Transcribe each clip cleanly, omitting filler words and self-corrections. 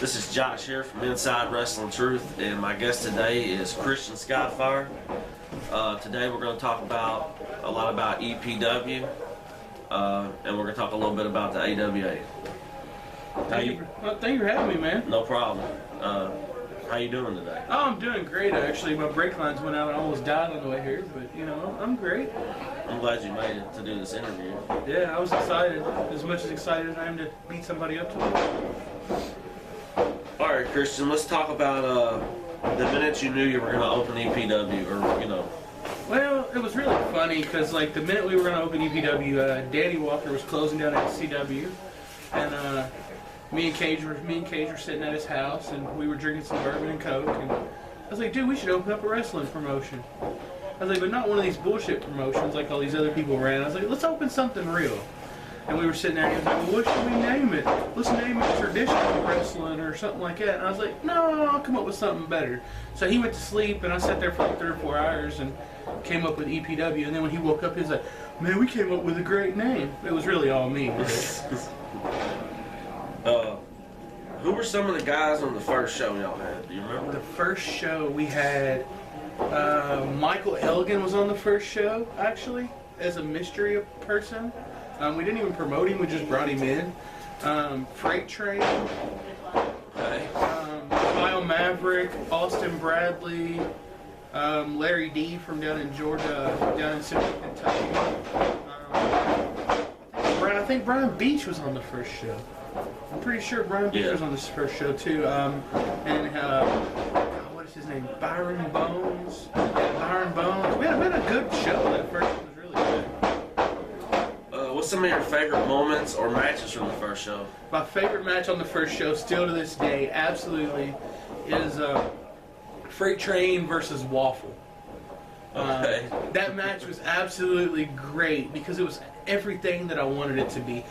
This is Josh here from Inside Wrestling Truth, and my guest today is Christian Skyfire. Today we're going to talk about a lot about EPW, and we're going to talk a little bit about the AWA. Thank you for having me, man. No problem. How you doing today? Oh, I'm doing great, actually. My brake lines went out and I almost died on the way here, but, you know, I'm great. I'm glad you made it to do this interview. Yeah, I was excited. As much as excited as I am to beat somebody up today. All right, Christian, let's talk about the minute you knew you were going to open EPW, or, you know. Well, it was really funny because, like, the minute we were going to open EPW, Danny Walker was closing down at CW, and me and Cage were sitting at his house, and we were drinking some bourbon and Coke, and I was like, dude, we should open up a wrestling promotion. I was like, but not one of these bullshit promotions like all these other people ran. I was like, let's open something real. And we were sitting there, and he was like, well, what should we name it? Let's name it traditional wrestling or something like that. And I was like, no, I'll come up with something better. So he went to sleep, and I sat there for like 3 or 4 hours and came up with EPW. And then when he woke up, he was like, man, we came up with a great name. It was really all me. Who were some of the guys on the first show y'all had? Do you remember? The first show we had, Michael Elgin was on the first show, actually, as a mystery person. We didn't even promote him, we just brought him in. Freight Train, Okay. Kyle Maverick, Austin Bradley, Larry D from down in Georgia, down in Central Kentucky. I think Brian Beach was on the first show. I'm pretty sure Brian Beach was on this first show too. What is his name? Byron Bones. Byron Bones. We had a good show. That first one was really good. What's some of your favorite moments or matches from the first show? My favorite match on the first show, still to this day, absolutely, is Freight Train versus Waffle. Okay. That match was absolutely great because it was everything that I wanted it to be.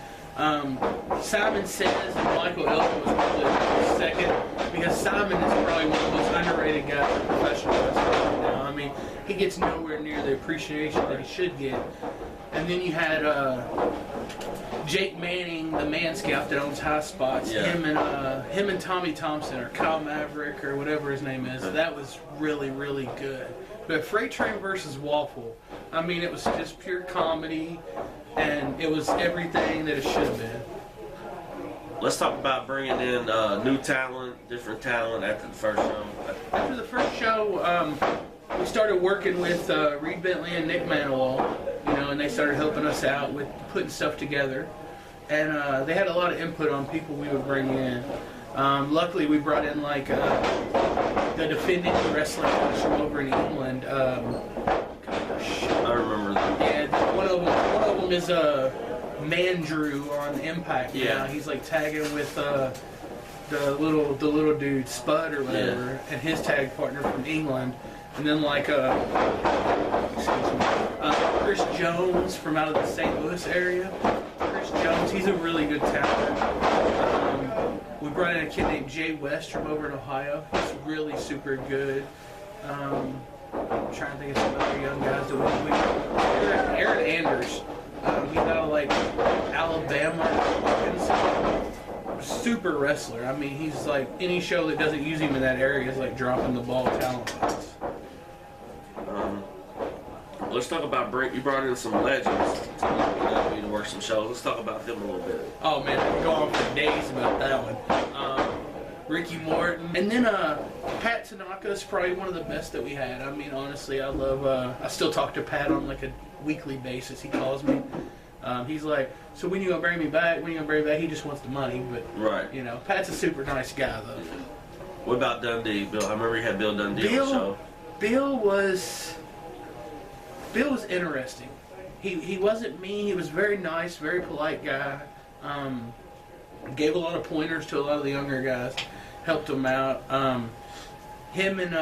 Simon Says and Michael Elgin was probably the second, because Simon is probably one of the most underrated guys in professional wrestling right now. I mean, he gets nowhere near the appreciation that he should get. And then you had Jake Manning, the Man Scout that owns High Spots. Yeah. Him and Tommy Thompson, or Kyle Maverick, or whatever his name is. That was really, really good. But Freight Train versus Waffle, I mean, it was just pure comedy, and it was everything that it should have been. Let's talk about bringing in new talent, different talent after the first show. After the first show, we started working with Reed Bentley and Nick Manowal, you know, and they started helping us out with putting stuff together. And they had a lot of input on people we would bring in. Luckily, we brought in like the defending wrestling coach from over in England. I remember that. Yeah, one of them is Mandrew on Impact. Yeah, now. He's like tagging with the little dude Spud or whatever, and his tag partner from England. And then like Chris Jones from out of the St. Louis area. Chris Jones, he's a really good talent. We brought in a kid named Jay West from over in Ohio. He's really super good. I'm trying to think of some other young guys that we Aaron Anders. He's out of like Alabama, Arkansas. Super wrestler. I mean, he's like, any show that doesn't use him in that area is like dropping the ball talent-wise. Let's talk about you brought in some legends to work some shows. Let's talk about them a little bit. Oh man, I could go on for days about that one. Ricky Morton, and then Pat Tanaka is probably one of the best that we had. I mean, honestly, I love. I still talk to Pat on like a weekly basis. He calls me. He's like, so when you gonna bring me back? When you gonna bring me back? He just wants the money, but right. You know, Pat's a super nice guy though. What about Dundee, Bill? I remember you had Bill Dundee on the show. Bill was interesting. He wasn't mean. He was very nice, very polite guy. Gave a lot of pointers to a lot of the younger guys. Helped them out. Him and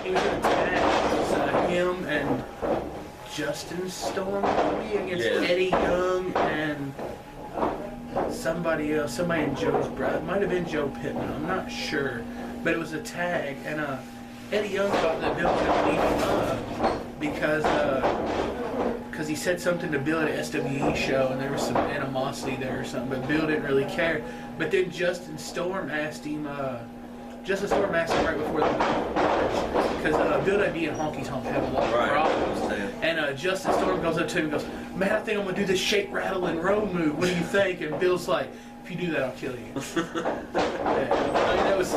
he was in a tag. It was him and Justin Storm against Eddie Young and somebody else. Somebody in Joe's brother. It might have been Joe Pittman. I'm not sure. But it was a tag, and Eddie Young thought that Bill was going to beat him up because because he said something to Bill at a SWE show, and there was some animosity there or something, but Bill didn't really care. But then Justin Storm asked him right before the match, because Bill and me and Honky's Honk have a lot of problems. And Justin Storm goes up to him and goes, "Man, I think I'm going to do this shake, rattle, and roll move. What do you think?" And Bill's like, "If you do that, I'll kill you." It was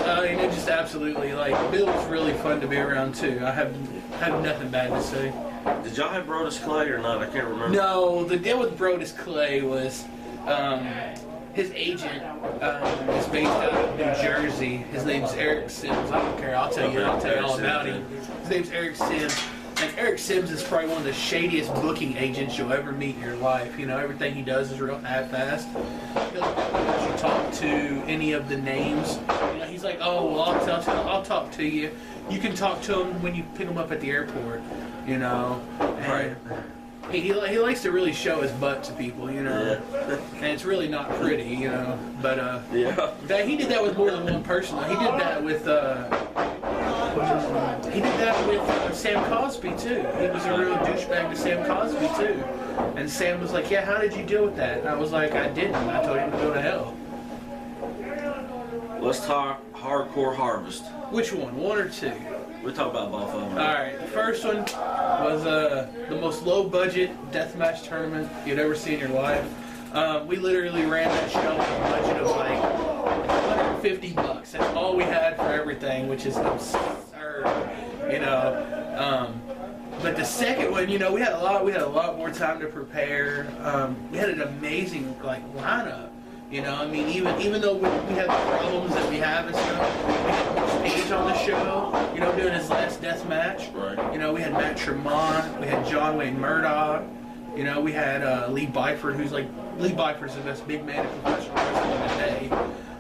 just absolutely, like, Bill was really fun to be around, too. I have nothing bad to say. Did y'all have Brodus Clay or not? I can't remember. No, the deal with Brodus Clay was his agent is based out of New Jersey. His name's Eric Sims. I don't care. I'll tell you all about him. His name's Eric Sims. And Eric Sims is probably one of the shadiest booking agents you'll ever meet in your life. You know, everything he does is real half-assed. He'll let you talk to any of the names. You know, he's like, "Oh, well, I'll talk to you. You can talk to him when you pick him up at the airport." You know, and he likes to really show his butt to people. You know, and it's really not pretty. You know, but he did that with more than one person. He did that with. He did that with Sam Cosby, too. He was a real douchebag to Sam Cosby, too. And Sam was like, "Yeah, how did you deal with that?" And I was like, "I didn't. I told him to go to hell." Let's talk Hardcore Harvest. Which one? One or two? We'll talk about both of them. Alright, the first one was the most low-budget deathmatch tournament you'd ever see in your life. We literally ran that show with a budget of like $150. That's all we had for everything, which is absurd, you know. But the second one, you know, we had a lot more time to prepare. We had an amazing lineup. You know, I mean, even though we have the problems that we have and stuff, we had Page on the show, you know, doing his last death match. Right. You know, we had Matt Tremont, we had John Wayne Murdoch, you know, we had Lee Byford, Lee Byford's the best big man in professional wrestling today. We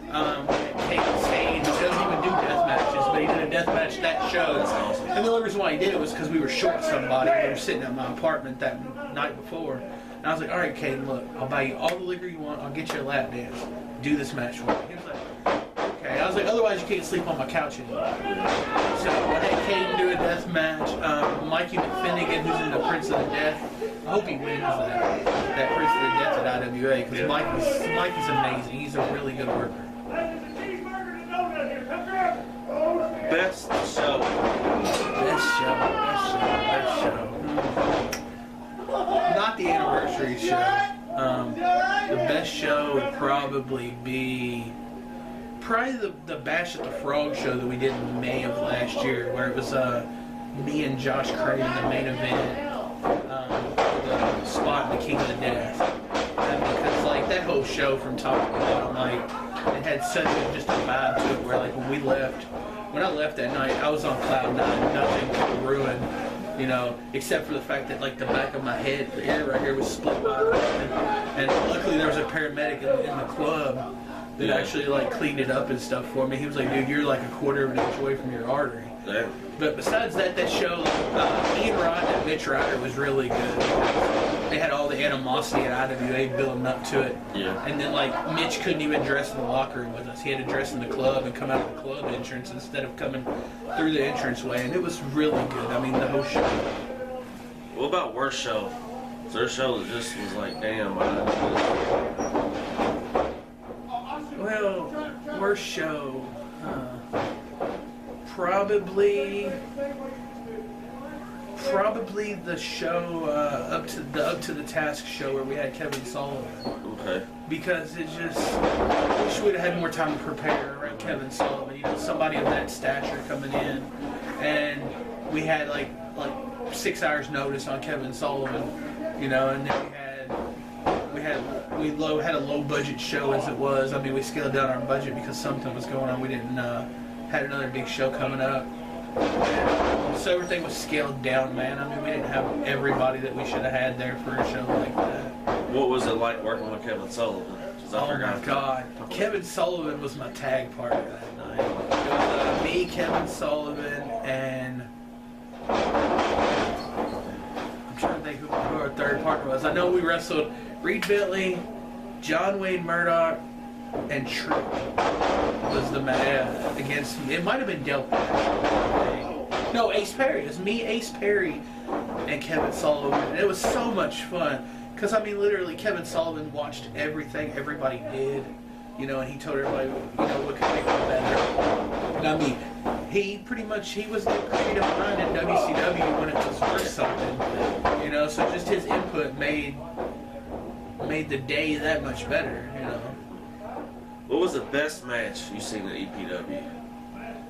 had Kate Sane, who doesn't even do death matches, but he did a death match that show. That's awesome. And the only reason why he did it was because we were short somebody. We were sitting at my apartment that night before. And I was like, "All right, Caden, look, I'll buy you all the liquor you want. I'll get you a lap dance. Do this match for me." He was like, "Okay." I was like, "Otherwise, you can't sleep on my couch anymore." So I had Caden do a death match. Mikey McFinnigan, who's in the Prince of the Death. I hope he wins that Prince of the Death at IWA, because Mikey's amazing. He's a really good worker. Best show. Best show. Not the anniversary show. The best show would probably be the Bash at the Frog show that we did in May of last year, where it was me and Josh Crane in the main event, the spot in the King of the Death. And because that whole show from top to bottom, it had such just a vibe to it, where when I left that night, I was on cloud nine. Nothing could ruin. You know, except for the fact that the back of my head, the ear right here was split wide open, and luckily there was a paramedic in the club that actually cleaned it up and stuff for me. He was like, "Dude, you're like a quarter of an inch away from your artery." Damn. But besides that show, Ian Rod and Mitch Ryder was really good. They had all the animosity at IWA building up to it. Yeah. And then Mitch couldn't even dress in the locker room with us. He had to dress in the club and come out of the club entrance instead of coming through the entranceway. And it was really good. I mean, the whole show. What about worst show? Their show that just was like, damn. Well, worst show. Probably the show up to the task show where we had Kevin Sullivan. Okay. Because it just, I wish we'd have had more time to prepare around Kevin Sullivan. You know, somebody of that stature coming in, and we had like 6 hours notice on Kevin Sullivan. You know, and then we had a low budget show as it was. I mean, we scaled down our budget because something was going on. We didn't had another big show coming up. So everything was scaled down, man. I mean, we didn't have everybody that we should have had there for a show like that. What was it like working with Kevin Sullivan? Oh my God. Kevin Sullivan was my tag partner that night. It was me, Kevin Sullivan, and I'm trying to think who our third partner was. I know we wrestled Reed Bentley, John Wayne Murdoch, and Trick was the man against me. It might have been Del Patch. No, Ace Perry. It was me, Ace Perry, and Kevin Sullivan. And it was so much fun. Because, I mean, literally, Kevin Sullivan watched everything everybody did. You know, and he told everybody, you know, what could make it better. And I mean, he was the creative mind in WCW when it was worth something. You know, so just his input made the day that much better, you know. What was the best match you seen at EPW?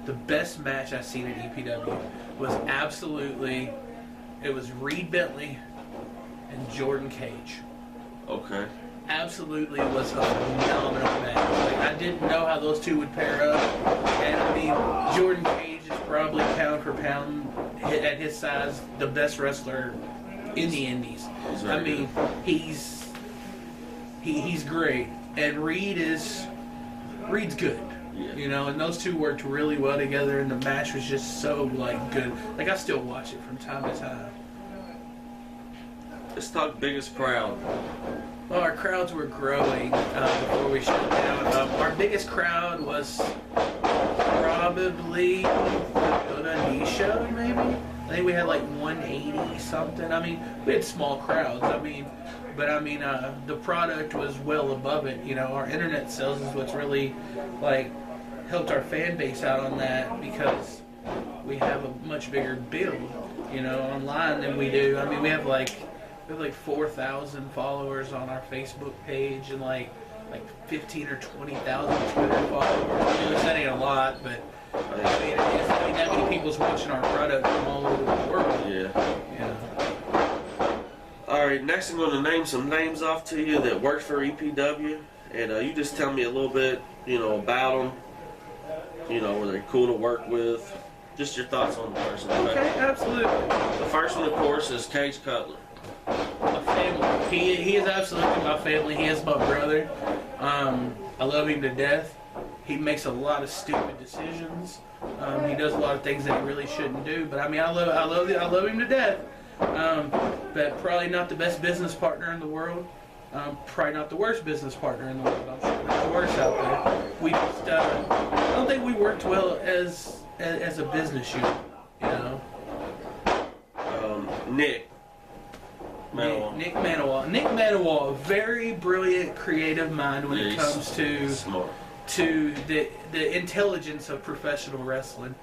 The best match I've seen at EPW was it was Reed Bentley and Jordan Cage. Okay. Absolutely was a phenomenal match. Like, I didn't know how those two would pair up. And I mean, Jordan Cage is probably pound for pound at his size the best wrestler in the Indies. I mean, he's great, and Reed's good. Yeah. You know, and those two worked really well together, and the match was just so like good. Like, I still watch it from time to time. Let's talk biggest crowd. Well, our crowds were growing before we shut down. Our biggest crowd was probably the knee show, maybe. I think we had like 180 something. I mean, we had small crowds. The product was well above it. You know, our internet sales is what's really like helped our fan base out on that, because we have a much bigger build, you know, online than we do. I mean, we have like 4,000 followers on our Facebook page and like 15 or 20,000 Twitter followers. You know, that ain't a lot, but I mean, that many people's watching our product from all over the world. Yeah. You know. All right, next I'm going to name some names off to you that worked for EPW, and you just tell me a little bit, you know, about them. You know, were they cool to work with? Just your thoughts on the person. Okay, absolutely. The first one, of course, is Cage Cutler. My family. He is absolutely my family. He is my brother. I love him to death. He makes a lot of stupid decisions. He does a lot of things that he really shouldn't do. But I mean, I love him to death. But probably not the best business partner in the world. Probably not the worst business partner in the world. I'm sure there's worse out there. We just, I don't think we worked well as a business unit. You know. Nick Manoa. Nick Manoa. Nick Manoa, a very brilliant, creative mind when it comes to the intelligence of professional wrestling.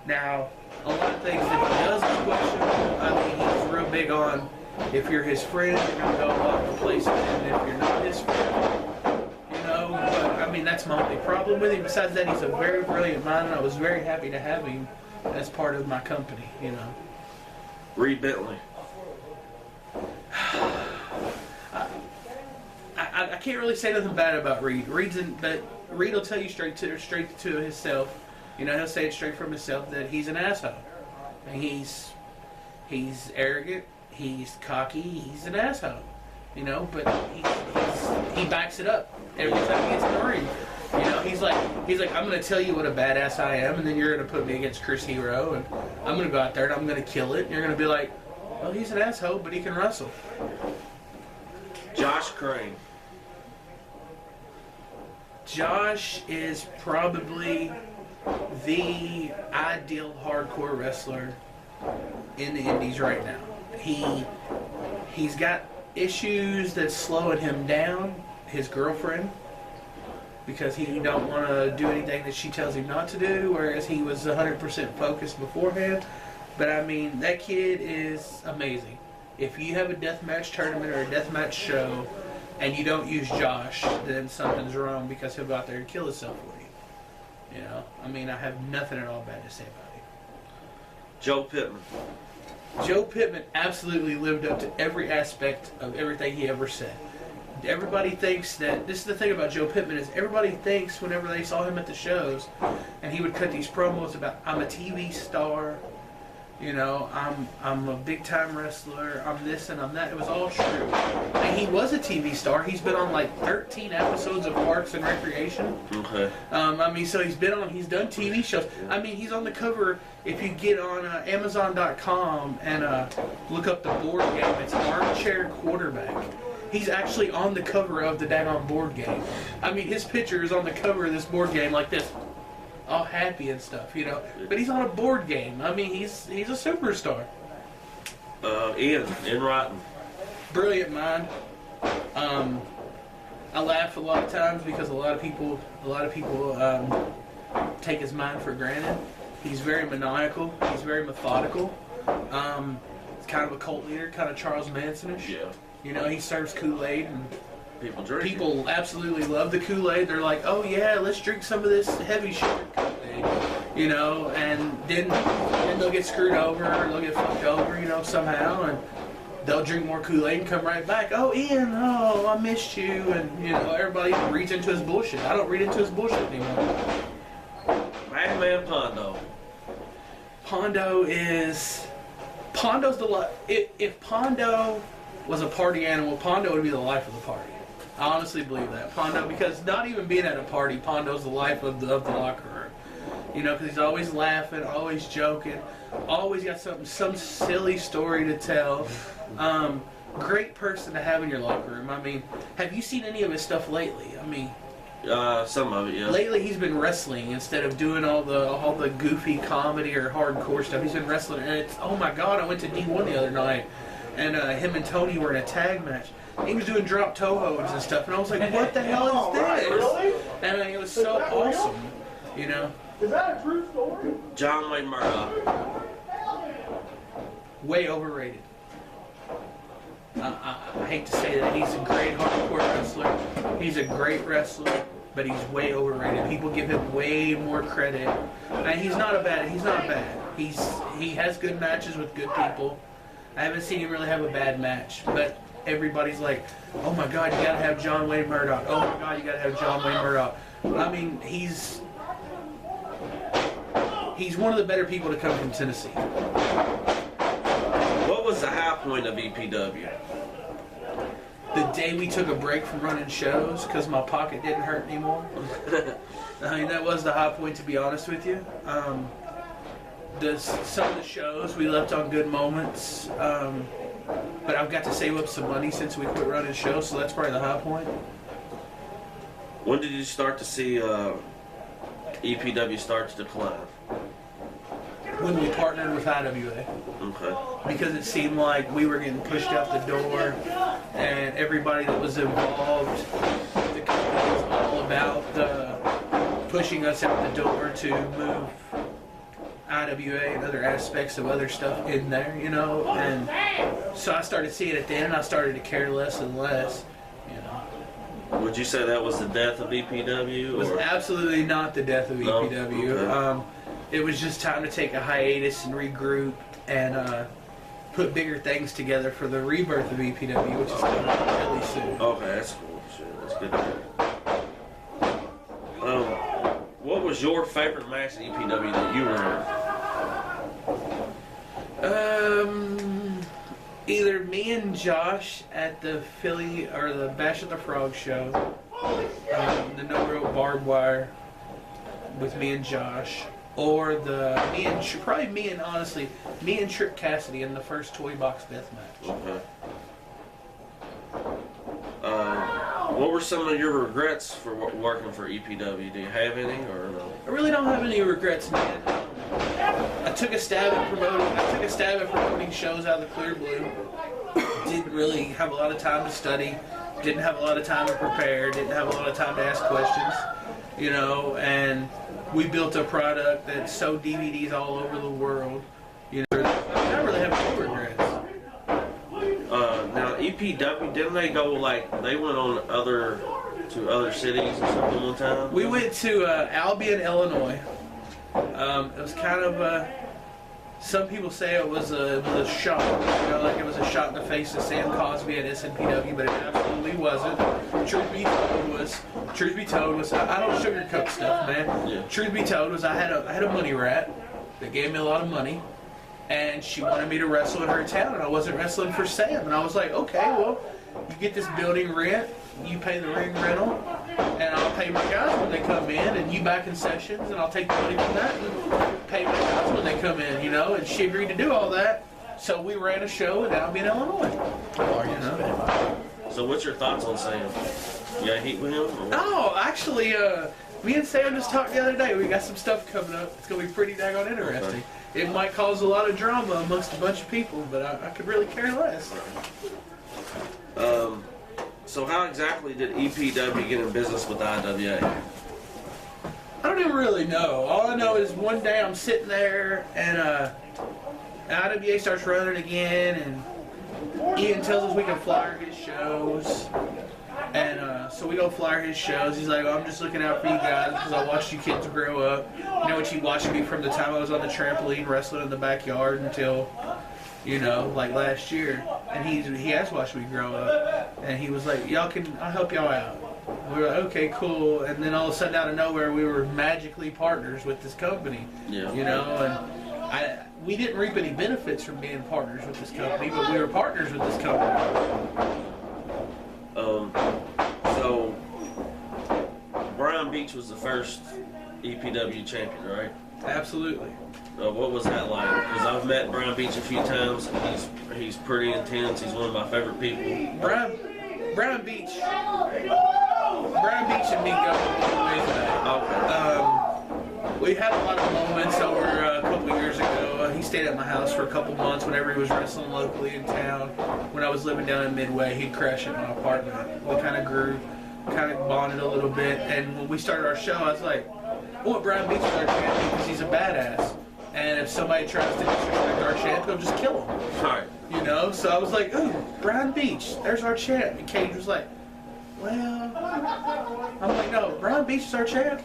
Now, a lot of things that he does is questionable. I mean, he's real big on, if you're his friend, you're going to go a lot of places, and if you're not his friend, you know. But, I mean, that's my only problem with him. Besides that, he's a very brilliant mind, and I was very happy to have him as part of my company, you know. Reed Bentley. I can't really say nothing bad about Reed. But Reed will tell you straight to himself. You know, he'll say it straight from himself that he's an asshole. And he's arrogant. He's cocky. He's an asshole. You know, but he backs it up every time he gets in the ring. You know, he's like, I'm going to tell you what a badass I am, and then you're going to put me against Chris Hero, and I'm going to go out there and I'm going to kill it. And you're going to be like, well, he's an asshole, but he can wrestle. Josh Crane. Josh is probably the ideal hardcore wrestler in the Indies right now. He's got issues that's slowing him down. His girlfriend, because he don't want to do anything that she tells him not to do, whereas he was 100% focused beforehand. But I mean, that kid is amazing. If you have a deathmatch tournament or a deathmatch show and you don't use Josh, then something's wrong, because he'll go out there and kill himself for you. You know, I mean, I have nothing at all bad to say about him. Joe Pittman. Joe Pittman absolutely lived up to every aspect of everything he ever said. Everybody thinks that, this is the thing about Joe Pittman, is everybody thinks whenever they saw him at the shows and he would cut these promos about, I'm a TV star, you know, I'm a big time wrestler, I'm this and I'm that. It was all true. And he was a TV star. He's been on like 13 episodes of Parks and Recreation. Okay. I mean, so he's done TV shows. I mean, he's on the cover. If you get on Amazon.com and look up the board game, it's Armchair Quarterback. He's actually on the cover of the daggone board game. I mean, his picture is on the cover of this board game like this. all happy and stuff, you know. But he's on a board game. I mean, he's a superstar. Ian Rotten. Brilliant mind. I laugh a lot of times because a lot of people take his mind for granted. He's very maniacal. He's very methodical. He's kind of a cult leader, kind of Charles Manson-ish. Yeah. You know, he serves Kool-Aid and People drink it. people absolutely love the Kool-Aid. They're like, oh yeah, let's drink some of this heavy sugar Kool-Aid. You know, and then they'll get screwed over or they'll get fucked over, you know, somehow, and they'll drink more Kool-Aid and come right back. Oh, Ian, oh, I missed you. And, you know, everybody reads into his bullshit. I don't read into his bullshit anymore. Madman Pondo. Pondo's the if Pondo was a party animal, Pondo would be the life of the party. I honestly believe that. Pondo, because not even being at a party, Pondo's the life of the locker room. You know, because he's always laughing, always joking, always got some silly story to tell. Great person to have in your locker room. I mean, have you seen any of his stuff lately? I mean, Some of it, yeah. lately he's been wrestling instead of doing all the goofy comedy or hardcore stuff. He's been wrestling, and it's, oh my god, I went to D1 the other night, and him and Tony were in a tag match. He was doing drop toe holds and stuff, and I was like, what the hell is this? Really? And it was so awesome, you know. Is that a true story? John Wayne Murdoch. Way overrated. I hate to say that. He's a great hardcore wrestler. He's a great wrestler, but he's way overrated. People give him way more credit. And he's not bad. He has good matches with good people. I haven't seen him really have a bad match, but everybody's like, oh my god, you gotta have John Wayne Murdoch. Oh my god, you gotta have John Wayne Murdoch. I mean, he's one of the better people to come from Tennessee. What was the high point of EPW? The day we took a break from running shows because my pocket didn't hurt anymore. I mean, that was the high point, to be honest with you. Some of the shows we left on good moments, but I've got to save up some money since we quit running shows, so that's probably the high point. When did you start to see EPW start to decline? When we partnered with IWA. Okay. Because it seemed like we were getting pushed out the door, and everybody that was involved, the company was all about pushing us out the door to move IWA and other aspects of other stuff in there, you know. And so I started seeing it then, and I started to care less and less, you know. Would you say that was the death of EPW? It was absolutely not the death of No? EPW. Okay. It was just time to take a hiatus and regroup and put bigger things together for the rebirth of EPW, which is coming up really soon. Okay, that's cool. Shit, that's good to hear. What was your favorite match in EPW that you were in? Either me and Josh at the Philly or the Bash at the Frog show, the No Rope Barbed Wire with me and Josh, or probably me and Trip Cassidy in the first Toy Box Death match. Okay. What were some of your regrets for working for EPW? Do you have any or no? I really don't have any regrets, man. I took a stab at promoting shows out of the clear blue. Didn't really have a lot of time to study. Didn't have a lot of time to prepare. Didn't have a lot of time to ask questions. You know, and we built a product that sold DVDs all over the world. You know, I don't really have any regrets. Now EPW, didn't they go they went on to other cities or something one time? We went to Albion, Illinois. It was kind of some people say it was a shot, you know, like it was a shot in the face of Sam Cosby at SNPW, but it absolutely wasn't. Truth be told was I don't sugarcoat stuff, man. Yeah. Truth be told was I had a money rat that gave me a lot of money, and she wanted me to wrestle in her town, and I wasn't wrestling for Sam, and I was like, okay, well, you get this building rent, you pay the ring rental, and I'll pay my guys when they come in, and you back in sessions, and I'll take the money from that and pay my guys when they come in, you know, and she agreed to do all that, so we ran a show in Albion, Illinois. You know? So what's your thoughts on Sam? You got heat with him? Or? Oh, actually, Me and Sam just talked the other day. We got some stuff coming up. It's going to be pretty daggone interesting. It might cause a lot of drama amongst a bunch of people, but I could really care less. So how exactly did EPW get in business with IWA? I don't even really know. All I know is one day I'm sitting there and IWA starts running again, and Ian tells us we can flyer his shows. And so we go flyer his shows. He's like, "Oh, I'm just looking out for you guys because I watched you kids grow up. You know what? You watched me from the time I was on the trampoline wrestling in the backyard until, you know, like last year." And he has watched me grow up. And he was like, I'll help y'all out. We were like, okay, cool. And then all of a sudden, out of nowhere, we were magically partners with this company. Yeah. You know, and we didn't reap any benefits from being partners with this company, but we were partners with this company. So Brian Beach was the first EPW champion, right? Absolutely. What was that like? Because I've met Brian Beach a few times. He's pretty intense. He's one of my favorite people. Brian Beach and me go ways back. Okay. We had a lot of moments over a couple of years ago. He stayed at my house for a couple months whenever he was wrestling locally in town. When I was living down in Midway, he'd crash at my apartment. We kind of grew, kind of bonded a little bit. And when we started our show, I was like, I want Brian Beach as our champion because he's a badass. And if somebody tries to disrespect our champ, he'll just kill him. Right. You know? So I was like, ooh, Brian Beach, there's our champ. And Cage was like, well, I'm like, no, Brian Beach is our champ.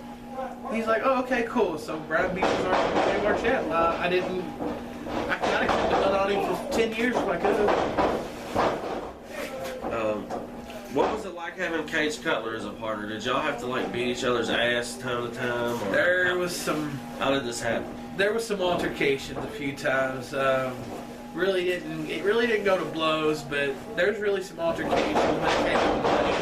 He's like, oh, okay, cool. So Brian Beach is our champ. I kind of kept it on him for 10 years if I could. What was it like having Cage Cutler as a partner? Did y'all have to like beat each other's ass time to time? How did this happen? There was some altercations a few times. It really didn't go to blows, but there's really some altercations when it came to money.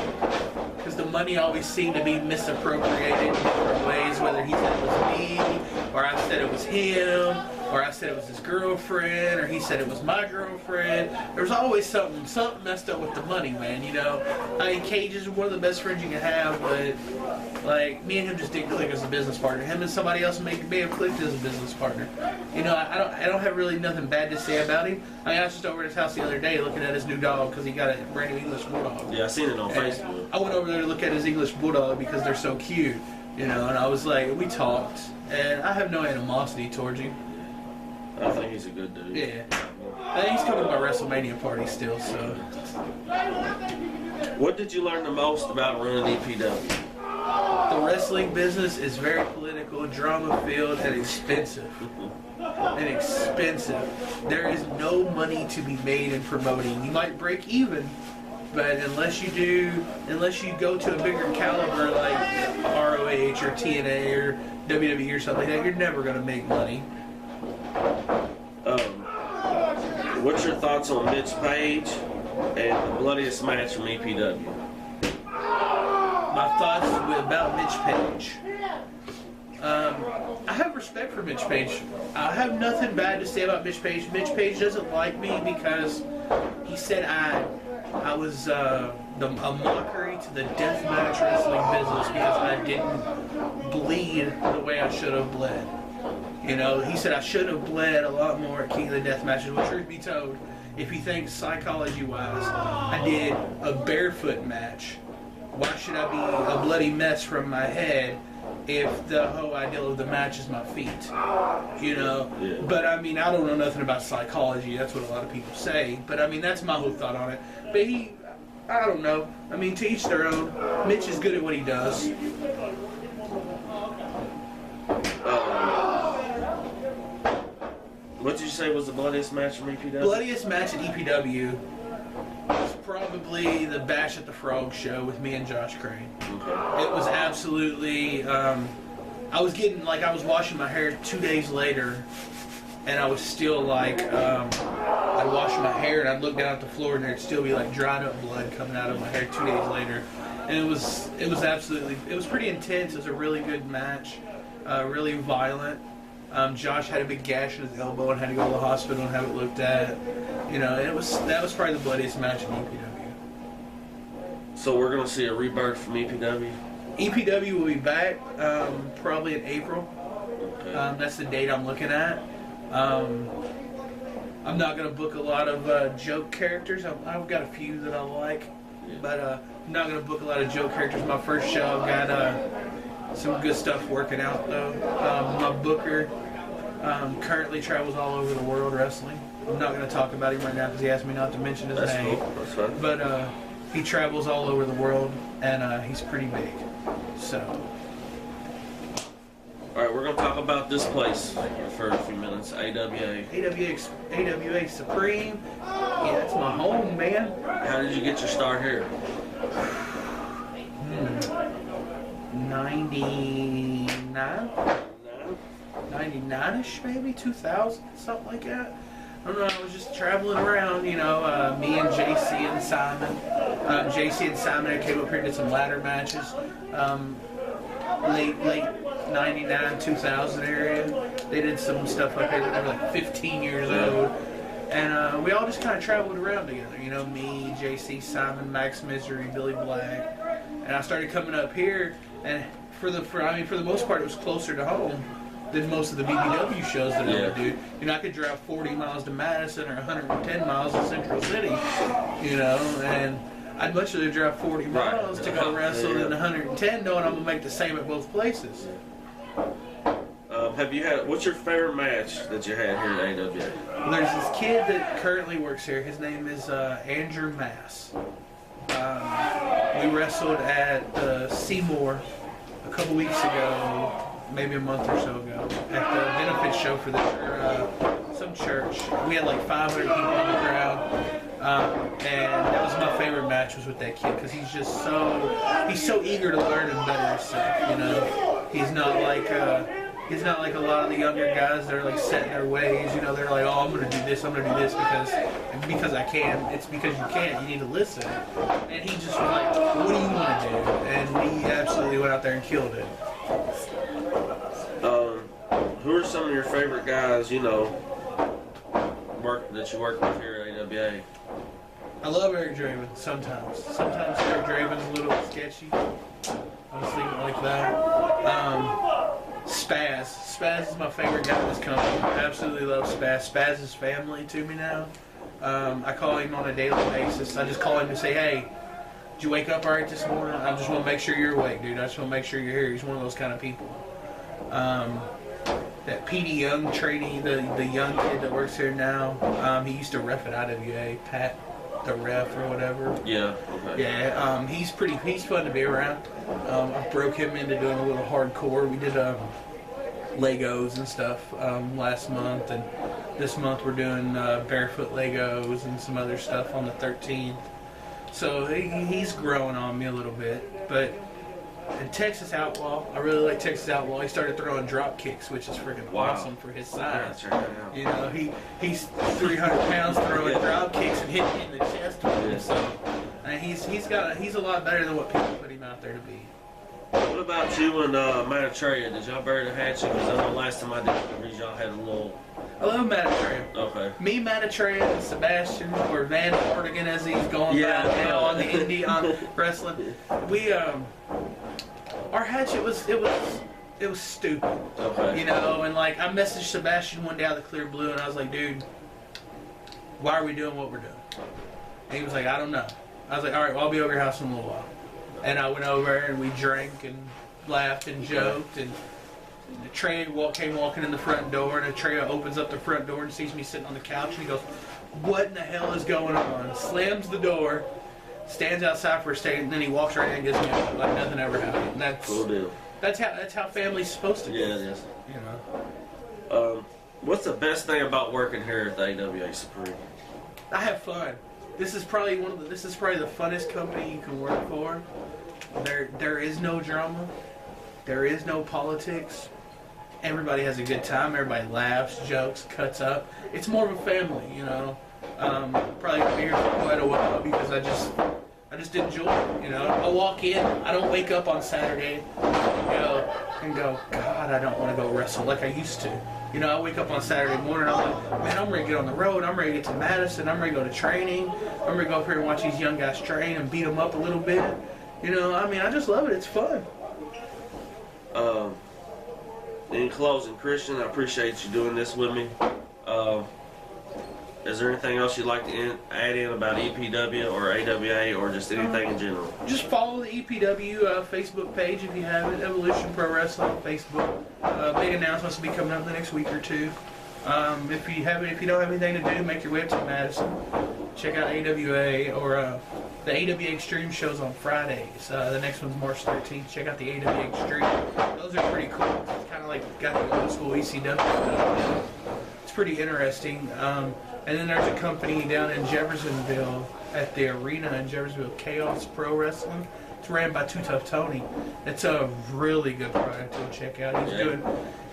Because the money always seemed to be misappropriated in different ways, whether he said it was me, or I said it was him, or I said it was his girlfriend, or he said it was my girlfriend. There was always something messed up with the money, man, you know? I mean, Cage is one of the best friends you can have, but, like, me and him just didn't click as a business partner. Him and somebody else may have clicked as a business partner. You know, I don't have really nothing bad to say about him. I mean, I was just over at his house the other day looking at his new dog because he got a brand new English Bulldog. Yeah, I seen it on Facebook. I went over there to look at his English Bulldog because they're so cute, you know, and I was like, we talked, and I have no animosity towards him. I think he's a good dude. Yeah. He's coming to my WrestleMania party still, so. What did you learn the most about running EPW? The wrestling business is very political, drama-filled, and expensive. There is no money to be made in promoting. You might break even, but unless you go to a bigger caliber like ROH or TNA or WWE or something like that, you're never going to make money. What's your thoughts on Mitch Page and the bloodiest match from EPW? My thoughts about Mitch Page. I have respect for Mitch Page. I have nothing bad to say about Mitch Page. Mitch Page doesn't like me because he said I was a mockery to the deathmatch wrestling business because I didn't bleed the way I should have bled. You know, he said I should have bled a lot more at King of the Death matches. Well, truth be told, if you think psychology-wise, I did a barefoot match. Why should I be a bloody mess from my head if the whole idea of the match is my feet? You know? Yeah. But, I mean, I don't know nothing about psychology. That's what a lot of people say. But, I mean, that's my whole thought on it. But I don't know. I mean, to each their own. Mitch is good at what he does. What did you say was the bloodiest match from EPW? Bloodiest match at EPW was probably the Bash at the Frog show with me and Josh Crane. Okay. It was absolutely, I was washing my hair 2 days later, and I was still like, I'd wash my hair and I'd look down at the floor and there'd still be like dried up blood coming out of my hair 2 days later. And it was pretty intense. It was a really good match, really violent. Josh had a big gash in his elbow and had to go to the hospital and have it looked at. You know, and that was probably the bloodiest match in EPW. So we're gonna see a rebirth from EPW? EPW will be back probably in April. Okay. That's the date I'm looking at. I'm not going to book a lot of joke characters. I've got a few that I like, but I'm not going to book a lot of joke characters. My first show, I've got some good stuff working out, though. My booker currently travels all over the world wrestling. I'm not going to talk about him right now because he asked me not to mention his name. Cool. That's fine. But he travels all over the world, and he's pretty big. So... All right, we're going to talk about this place for a few minutes. AWA. AWA Supreme. Yeah, it's my home, man. How did you get your start here? 99? 99-ish, maybe? 2000? Something like that. I don't know, I was just traveling around, you know, me and JC and Simon. JC and Simon came up here and did some ladder matches. Late 99, 2000 area. They did some stuff up here that they were like 15 years old. And we all just kind of traveled around together. You know, me, JC, Simon, Max Misery, Billy Black. And I started coming up here, and for the most part, it was closer to home than most of the BBW shows that I would do. You know, I could drive 40 miles to Madison or 110 miles to Central City, you know, and I'd much rather drive 40 miles to go wrestle than 110, knowing I'm going to make the same at both places. What's your favorite match that you had here at AWA? Well, there's this kid that currently works here. His name is Andrew Mass. We wrestled at Seymour a couple weeks ago, maybe a month or so ago, at the benefit show for some church. We had like 500 people in the crowd. And that was my favorite match, was with that kid, because he's just so eager to learn and better himself, you know. He's not like a lot of the younger guys that are like set in their ways, you know. They're like, oh, I'm gonna do this because I can. It's because you can't. You need to listen. And he just was like, what do you want to do? And he absolutely went out there and killed it. Who are some of your favorite guys, you know, that you work with here at AWA? I love Eric Draven sometimes. Sometimes Eric Draven's a little sketchy. I was thinking like that. Spaz. Spaz is my favorite guy in this company. I absolutely love Spaz. Spaz is family to me now. I call him on a daily basis. I just call him to say, hey, did you wake up all right this morning? I just want to make sure you're awake, dude. I just want to make sure you're here. He's one of those kind of people. That PD Young trainee, the young kid that works here now, he used to ref at IWA, Pat the ref or whatever. Yeah, okay. Yeah, he's fun to be around. I broke him into doing a little hardcore. We did Legos and stuff last month, and this month we're doing barefoot Legos and some other stuff on the 13th. So he's growing on me a little bit, but. And Texas Outlaw, I really like Texas Outlaw. He started throwing drop kicks, which is freaking awesome for his size. You know, he's 300 pounds throwing drop kicks and hitting in the chest with him. So, and he's a lot better than what people put him out there to be. What about you and Matatreya? Did y'all bury the hatchet? Because I know last time I did y'all had a little. I love Matatreya. Okay. Me, Matatreya, and Sebastian, or Van Ortigan as he's going by now on the indie on wrestling. We our hatchet was stupid. Okay. You know, and like I messaged Sebastian one day out of the clear blue, and I was like, dude, why are we doing what we're doing? And he was like, I don't know. I was like, all right, well, I'll be over your house in a little while. And I went over and we drank and laughed and joked, and Trey came walking in the front door, and Trey opens up the front door and sees me sitting on the couch, and he goes, what in the hell is going on? Slams the door, stands outside for a second, and then he walks right in and gives me a hug like nothing ever happened. And that's cool deal. That's how family's supposed to be. Yeah, it is. You know. What's the best thing about working here at the AWA Supreme? I have fun. This is probably the funnest company you can work for. There is no drama. There is no politics. Everybody has a good time. Everybody laughs, jokes, cuts up. It's more of a family, you know. Probably been here for quite a while because I just enjoy it, you know. I walk in, I don't wake up on Saturday and go, God, I don't want to go wrestle like I used to. You know, I wake up on Saturday morning, I'm like, man, I'm ready to get on the road, I'm ready to get to Madison, I'm ready to go to training, I'm ready to go up here and watch these young guys train and beat them up a little bit. You know, I mean, I just love it, it's fun. In closing, Christian, I appreciate you doing this with me. Is there anything else you'd like to add in about EPW or AWA or just anything in general? Just follow the EPW Facebook page if you haven't. Evolution Pro Wrestling on Facebook. Big announcements will be coming up in the next week or two. If you don't have anything to do, make your way up to Madison. Check out AWA or the AWA Extreme shows on Fridays. The next one's March 13th. Check out the AWA Extreme. Those are pretty cool. It's kind of like got the old school ECW stuff. It's pretty interesting. And then there's a company down in Jeffersonville at the arena in Jeffersonville, Chaos Pro Wrestling. It's ran by Too Tough Tony. It's a really good product to check out.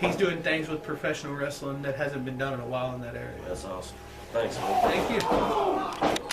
He's doing things with professional wrestling that hasn't been done in a while in that area. That's awesome. Thanks, man. Thank you.